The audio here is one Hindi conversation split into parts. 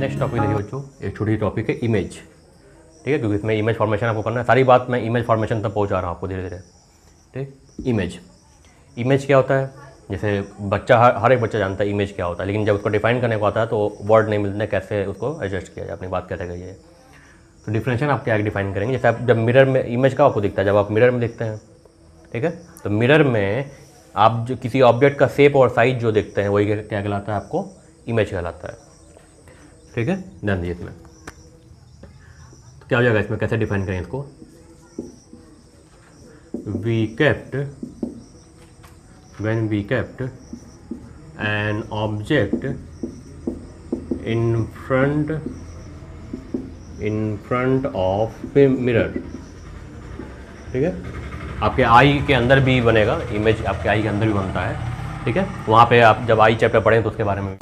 नेक्स्ट टॉपिक देखिए बच्चों, एक छोटी टॉपिक है इमेज, ठीक है, क्योंकि इसमें इमेज फॉर्मेशन आपको करना है। सारी बात मैं इमेज फॉर्मेशन तक पहुंचा रहा हूँ आपको धीरे धीरे, ठीक। इमेज क्या होता है, जैसे बच्चा हर एक बच्चा जानता है इमेज क्या होता है, लेकिन जब उसको डिफाइन करने को आता है तो वर्ड नहीं मिलते, कैसे उसको एडजस्ट किया जाए, अपनी बात कैसे कही जाए। तो डिफरेंशिएशन आप क्या डिफाइन करेंगे, जैसे आप जब मिरर में इमेज का आपको दिखता है, जब आप मिरर में देखते हैं, ठीक है, तो मिरर में आप जो किसी ऑब्जेक्ट का शेप और साइज जो देखते हैं वही क्या कहलाता है, आपको इमेज कहलाता है, ठीक है। ध्यान दीजिए इसमें तो क्या हो जाएगा, इसमें कैसे डिफाइन करें इसको। when we kept an object in front of mirror, ठीक है, आपके आई के अंदर भी बनेगा इमेज, आपके आई के अंदर भी बनता है, ठीक है। वहाँ पे आप जब आई चैप्टर पढ़ें तो उसके बारे में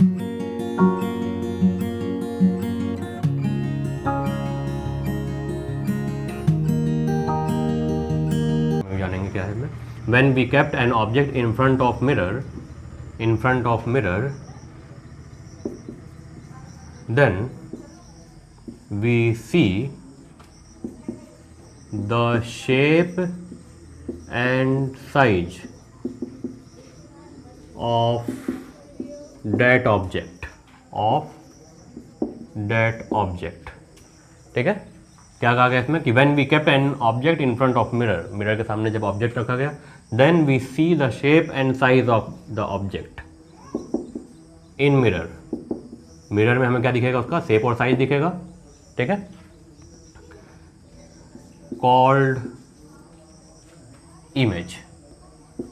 जानेंगे क्या है इसमें। When we kept an object in front of mirror, then we see the shape and size of that object, ठीक है। क्या कहा गया इसमें कि when we kept an object in front of mirror के सामने जब ऑब्जेक्ट रखा गया, then we see the shape and size of the object in mirror में हमें क्या दिखेगा, उसका शेप और साइज दिखेगा, ठीक है, called image।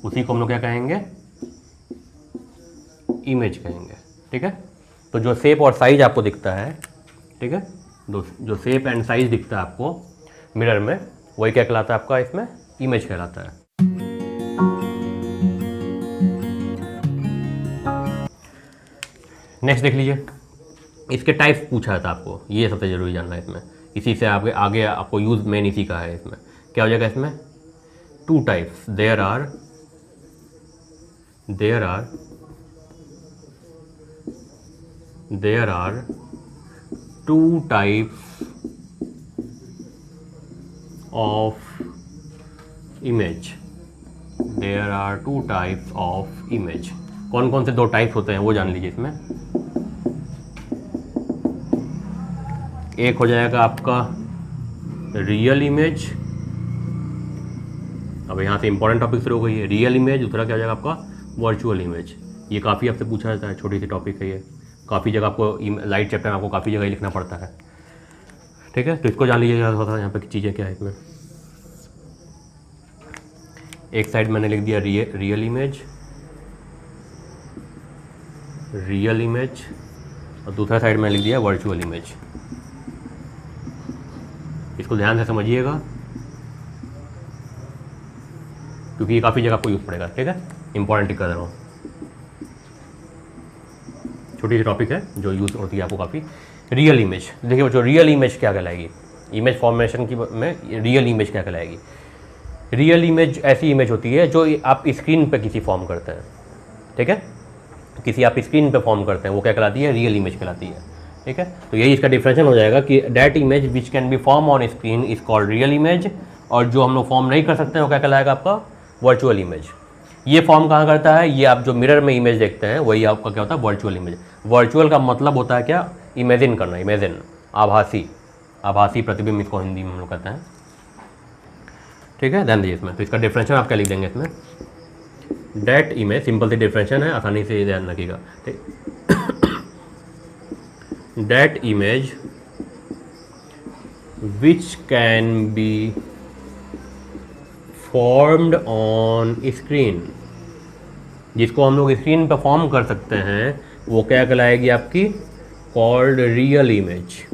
उसी को हम लोग क्या कहेंगे, इमेज कहेंगे, ठीक है। तो जो शेप और साइज आपको दिखता है, ठीक है, जो शेप एंड साइज दिखता है आपको मिरर में, वही क्या कहलाता है आपका, इसमें इमेज कहलाता है। नेक्स्ट देख लीजिए, इसके टाइप्स पूछा था आपको, ये सबसे जरूरी जानना है इसमें, इसी से आगे आपको यूज मेन इसी का है। इसमें क्या हो जाएगा, इसमें 2 types, there are 2 types of image। There are 2 types of image। कौन कौन से 2 टाइप्स होते हैं वो जान लीजिए इसमें। एक हो जाएगा आपका रियल इमेज, अब यहाँ से इंपॉर्टेंट टॉपिक शुरू हो गई है, रियल इमेज। दूसरा क्या हो जाएगा आपका वर्चुअल इमेज। ये काफ़ी आपसे पूछा जाता है, छोटी सी टॉपिक है ये, काफ़ी जगह आपको लाइट चैप्टर में आपको काफ़ी जगह लिखना पड़ता है, ठीक है। तो इसको जान लीजिएगा थोड़ा सा, यहाँ पे चीज़ें क्या है इसमें। एक साइड मैंने लिख दिया रियल इमेज और दूसरा साइड मैंने लिख दिया वर्चुअल इमेज। इसको ध्यान से समझिएगा क्योंकि ये काफ़ी जगह आपको यूज़ पड़ेगा, ठीक है, इंपॉर्टेंट कर रहा हूँ। छोटी सी टॉपिक है जो यूज़ होती है आपको काफ़ी। रियल इमेज देखिए बच्चों, रियल इमेज क्या कहलाएगी, इमेज फॉर्मेशन की में रियल इमेज क्या कहलाएगी। रियल इमेज ऐसी इमेज होती है जो आप स्क्रीन पे किसी फॉर्म करते हैं, ठीक है, किसी आप स्क्रीन पे फॉर्म करते हैं, वो क्या कहलाती है, रियल इमेज कहलाती है, ठीक है। तो यही इसका डिफरेंशिएशन हो जाएगा कि that image which can B form on screen is called real image, और जो हम लोग फॉर्म नहीं कर सकते हैं वो क्या कहलाएगा आपका वर्चुअल इमेज। ये फॉर्म कहाँ करता है, ये आप जो मिरर में इमेज देखते हैं वही आपका क्या होता है वर्चुअल इमेज। वर्चुअल का मतलब होता है क्या, इमेजिन करना, इमेजिन, आभासी प्रतिबिंब इसको हिंदी में हम लोग कहते हैं, ठीक है। ध्यान दीजिए इसमें, तो इसका डिफरेंशिएशन आप क्या लिख देंगे इसमें, डेट इमेज, सिंपल सी डिफरेंशिएशन है, आसानी से ध्यान रखिएगा, ठीक। That image which can be formed on screen, जिसको हम लोग स्क्रीन पर फॉर्म कर सकते हैं वो क्या कहलाएगी आपकी, called real image.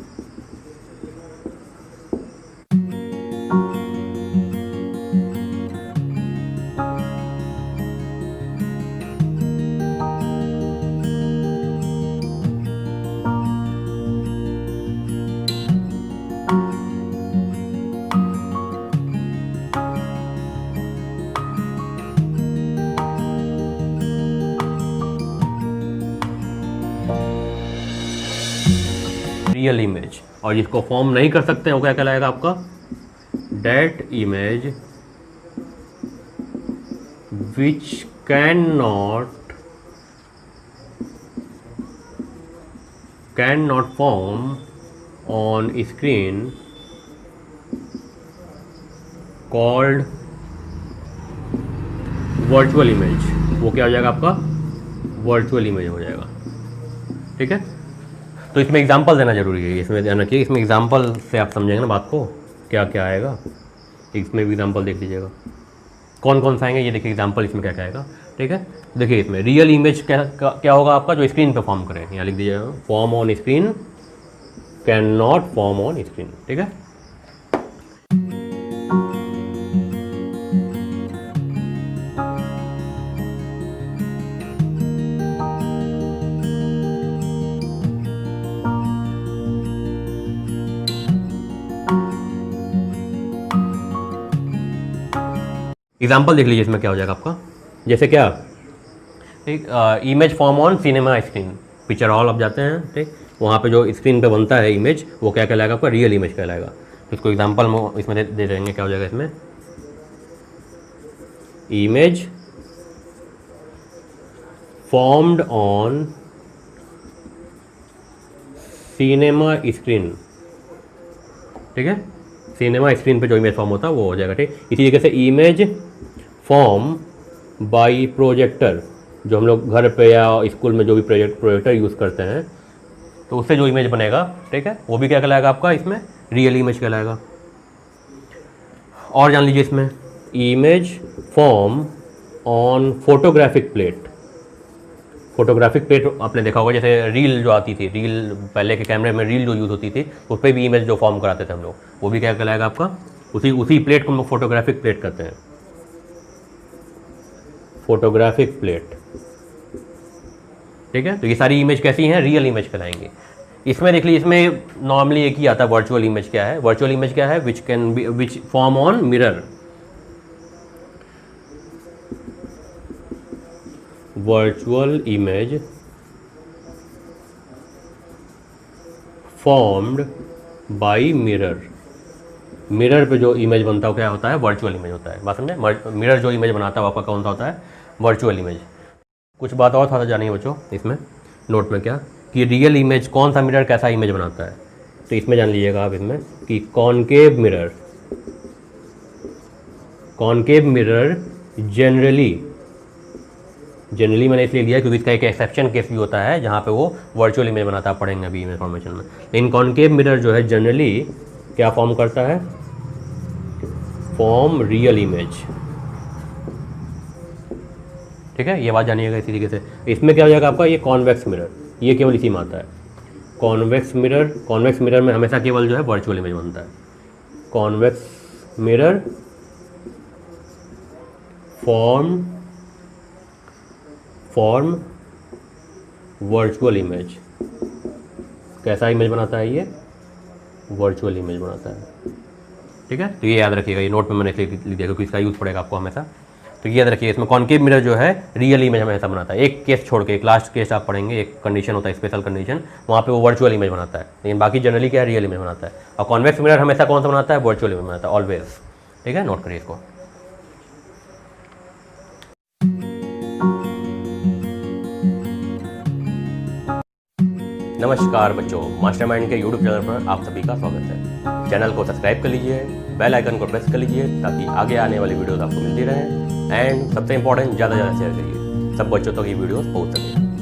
Real image, और जिसको फॉर्म नहीं कर सकते हैं वो क्या कहलाएगा आपका, that image which can not form on screen called virtual image. वो क्या हो जाएगा आपका, वर्चुअल इमेज हो जाएगा। ठीक है, तो इसमें एग्जांपल देना जरूरी है, इसमें ध्यान रखिए, इसमें एग्जांपल से आप समझेंगे ना बात को, क्या क्या आएगा। इसमें भी एग्जांपल देख लीजिएगा कौन कौन सा आएंगे, ये देखिए एग्जांपल इसमें क्या क्या आएगा। ठीक है, देखिए इसमें रियल इमेज क्या होगा आपका, जो स्क्रीन पे फॉर्म करें, यहाँ लिख दीजिएगा form on screen, can not form on screen. ठीक है, एग्जाम्पल देख लीजिए इसमें क्या हो जाएगा आपका, जैसे क्या, एक image form on cinema screen, picture hall आप जाते हैं, ठीक, वहाँ पे जो स्क्रीन पे बनता है इमेज, वो क्या कहलाएगा आपका, रियल इमेज कहलाएगा। तो इसको एग्जाम्पल में इसमें दे देंगे, क्या हो जाएगा इसमें, image formed on cinema screen. ठीक है, सिनेमा स्क्रीन पे जो इमेज फॉर्म होता है वो हो जाएगा। ठीक, इसी तरीके से इमेज फॉर्म बाय प्रोजेक्टर, जो हम लोग घर पे या स्कूल में जो भी प्रोजेक्टर यूज़ करते हैं, तो उससे जो इमेज बनेगा, ठीक है, वो भी क्या कहलाएगा आपका, इसमें रियल इमेज कहलाएगा। और जान लीजिए इसमें, image form on photographic plate. Photographic plate आपने देखा होगा, जैसे रील जो आती थी, रील पहले के कैमरे में रील जो यूज़ होती थी, उस पर भी इमेज जो फॉर्म कराते थे हम लोग, वो भी क्या कहलाएगा आपका, उसी प्लेट को हम लोग फोटोग्राफिक प्लेट कहते हैं, फोटोग्राफिक प्लेट। ठीक है, तो ये सारी इमेज कैसी हैं, रियल इमेज कहलाएंगे। इसमें देख लीजिए, इसमें नॉर्मली एक ही आता है, वर्चुअल इमेज क्या है, वर्चुअल इमेज क्या है, which form on mirror, virtual image formed by mirror. Mirror पे जो इमेज बनता है क्या होता है, वर्चुअल इमेज होता है। बात समझे, मिरर जो इमेज बनाता है आपका कौन सा होता है, वर्चुअल इमेज। कुछ बात और था जानिए बच्चों इसमें नोट में, क्या कि रियल इमेज कौन सा मिरर कैसा इमेज बनाता है, तो इसमें जान लीजिएगा आप इसमें कि कॉनकेव मिरर जनरली मैंने इसलिए लिया क्योंकि इसका एक एक्सेप्शन केस भी होता है जहाँ पे वो वर्चुअल इमेज बनाता है, पढ़ेंगे अभी इमेज फॉर्मेशन में। लेकिन कॉनकेव मिरर जो है जनरली क्या फॉर्म करता है, फॉर्म रियल इमेज। ठीक है, ये बात जानिएगा इसी तरीके से। इसमें क्या हो जाएगा आपका, ये कॉन्वेक्स मिरर, ये केवल इसी में आता है, कॉन्वेक्स मिरर में हमेशा केवल जो है वर्चुअल इमेज बनता है। Convex mirror form virtual image. कैसा इमेज बनाता है ये, वर्चुअल इमेज बनाता है। ठीक है, तो ये याद रखिएगा, ये नोट में मैंने लिख दिया क्योंकि इसका यूज़ पड़ेगा आपको हमेशा। तो ये याद रखिए, इसमें कॉनकेव मिरर जो है रियल इमेज हमेशा बनाता है। एक केस छोड़ के, एक लास्ट केस आप पढ़ेंगे, एक कंडीशन होता है, स्पेशल कंडीशन, वहाँ पे वो वर्चुअल इमेज बनाता है, लेकिन बाकी जनरली क्या है, रियल इमेज बनाता है। और कॉन्वेक्स मिरर हमेशा कौन सा बनाता है, वर्चुअल इमेज बनाता है, ऑलवेज। ठीक है, नोट करिए इसको। नमस्कार बच्चों, मास्टरमाइंड के यूट्यूब चैनल पर आप सभी का स्वागत है। चैनल को सब्सक्राइब कर लीजिए, बेल आइकन को प्रेस कर लीजिए ताकि आगे आने वाली वीडियोस आपको मिलती रहें। एंड सबसे इंपॉर्टेंट, ज़्यादा से ज़्यादा शेयर करिए, सब बच्चों तक ये वीडियोस पहुंच सके।